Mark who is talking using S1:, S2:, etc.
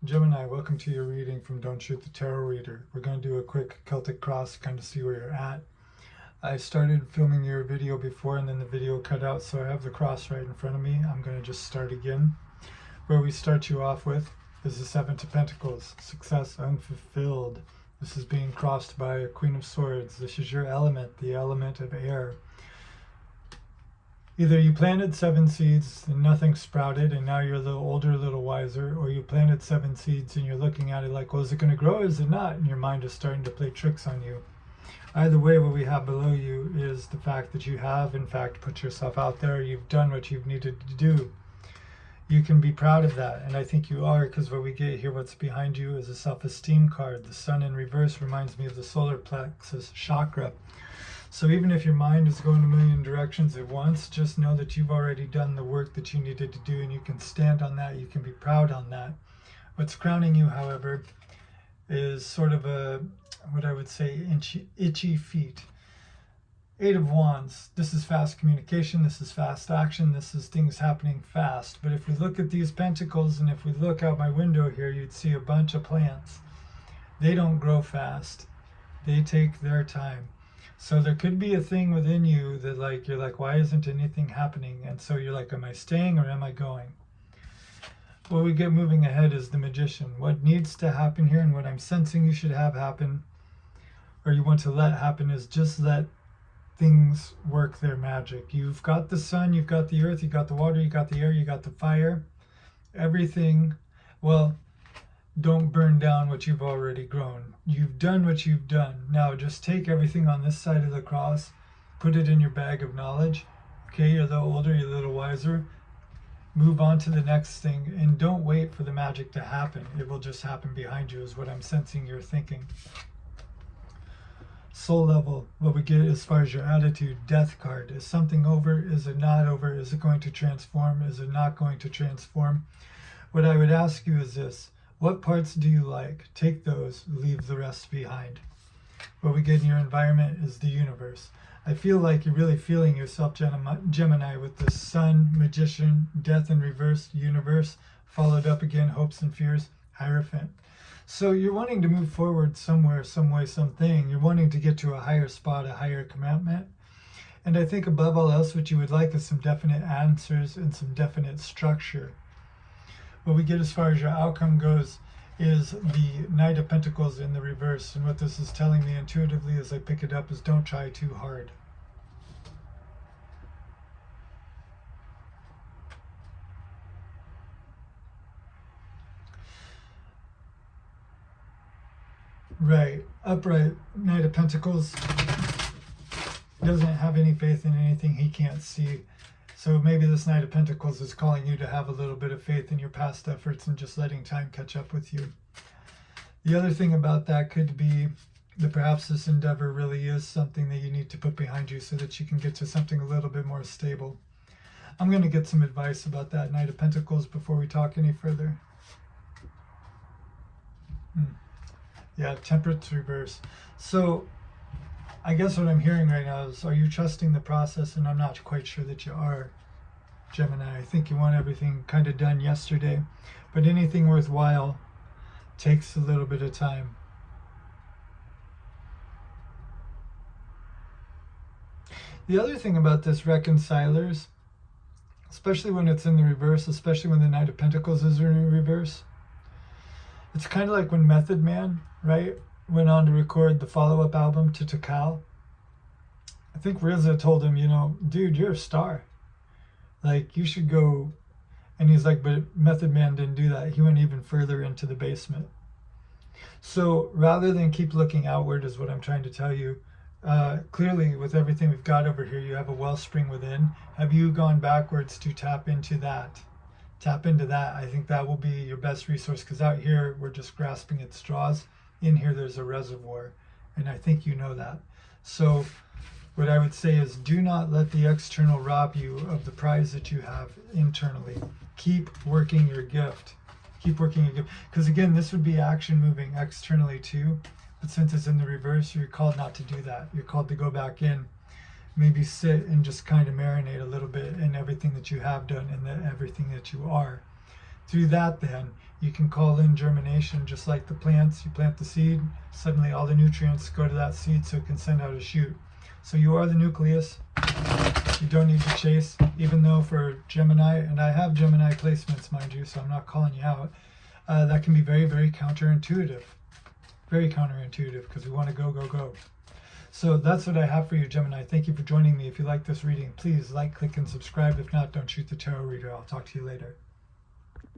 S1: Gemini, welcome to your reading from Don't Shoot the Tarot Reader. We're going to do a quick Celtic cross, kind of see where you're at. I started filming your video before and then the video cut out, so I have the cross right in front of me. I'm going to just start again. Where we start you off with is the Seven of Pentacles, success unfulfilled. This is being crossed by a Queen of Swords. This is your element, the element of air. Either you planted 7 seeds and nothing sprouted and now you're a little older, a little wiser, or you planted 7 seeds and you're looking at it like, well, is it going to grow or is it not? And your mind is starting to play tricks on you. Either way, what we have below you is the fact that you have, in fact, put yourself out there. You've done what you've needed to do. You can be proud of that, and I think you are, because what we get here, what's behind you, is a self-esteem card. The sun in reverse reminds me of the solar plexus chakra. So even if your mind is going a million directions at once, just know that you've already done the work that you needed to do, and you can stand on that. You can be proud on that. What's crowning you, however, is sort of a, what I would say, itchy feet. 8 of Wands. This is fast communication. This is fast action. This is things happening fast. But if we look at these pentacles, and if we look out my window here, you'd see a bunch of plants. They don't grow fast. They take their time. So there could be a thing within you that you're like, why isn't anything happening? And so you're like, am I staying or am I going? What we get moving ahead is the Magician. What needs to happen here and what I'm sensing you should have happen, or you want to let happen, is just let things work their magic. You've got the sun, you've got the earth, you've got the water, you got the air, you got the fire. Everything, well, don't burn down what you've already grown. You've done what you've done. Now just take everything on this side of the cross, put it in your bag of knowledge. Okay, you're a little older, you're a little wiser. Move on to the next thing, and don't wait for the magic to happen. It will just happen behind you, is what I'm sensing you're thinking. Soul level, what we get as far as your attitude, Death card. Is something over? Is it not over? Is it going to transform? Is it not going to transform? What I would ask you is this: what parts do you like? Take those, leave the rest behind. What we get in your environment is the universe. I feel like you're really feeling yourself, Gemini, with the Sun, Magician, Death in reverse, universe, followed up again, hopes and fears, Hierophant. So you're wanting to move forward somewhere, some way, something. You're wanting to get to a higher spot, a higher commandment. And I think above all else, what you would like is some definite answers and some definite structure. What we get as far as your outcome goes is the Knight of Pentacles in the reverse. And what this is telling me intuitively as I pick it up is don't try too hard. Right. Upright Knight of Pentacles doesn't have any faith in anything he can't see. So maybe this Knight of Pentacles is calling you to have a little bit of faith in your past efforts and just letting time catch up with you. The other thing about that could be that perhaps this endeavor really is something that you need to put behind you so that you can get to something a little bit more stable. I'm going to get some advice about that Knight of Pentacles before we talk any further. Yeah, Temperance reverse. So I guess what I'm hearing right now is, are you trusting the process? And I'm not quite sure that you are, Gemini. I think you want everything kind of done yesterday, but anything worthwhile takes a little bit of time. The other thing about this reconcilers, especially when it's in the reverse, especially when the Knight of Pentacles is in reverse, it's kind of like when Method Man, right, went on to record the follow-up album to Takal. I think RZA told him, you know, dude, you're a star. Like, you should go. And he's like, but Method Man didn't do that. He went even further into the basement. So rather than keep looking outward, is what I'm trying to tell you. Clearly, with everything we've got over here, you have a wellspring within. Have you gone backwards to tap into that? Tap into that. I think that will be your best resource, because out here, we're just grasping at straws. In here, there's a reservoir, and I think you know that. So what I would say is, do not let the external rob you of the prize that you have internally. Keep working your gift. Keep working your gift. Because again, this would be action moving externally too. But since it's in the reverse, you're called not to do that. You're called to go back in. Maybe sit and just kind of marinate a little bit in everything that you have done and everything that you are. Through that, then, you can call in germination, just like the plants. You plant the seed, suddenly all the nutrients go to that seed so it can send out a shoot. So you are the nucleus. You don't need to chase, even though for Gemini, and I have Gemini placements, mind you, so I'm not calling you out, that can be very, very counterintuitive. Very counterintuitive, because we want to go, go, go. So that's what I have for you, Gemini. Thank you for joining me. If you like this reading, please like, click, and subscribe. If not, don't shoot the tarot reader. I'll talk to you later.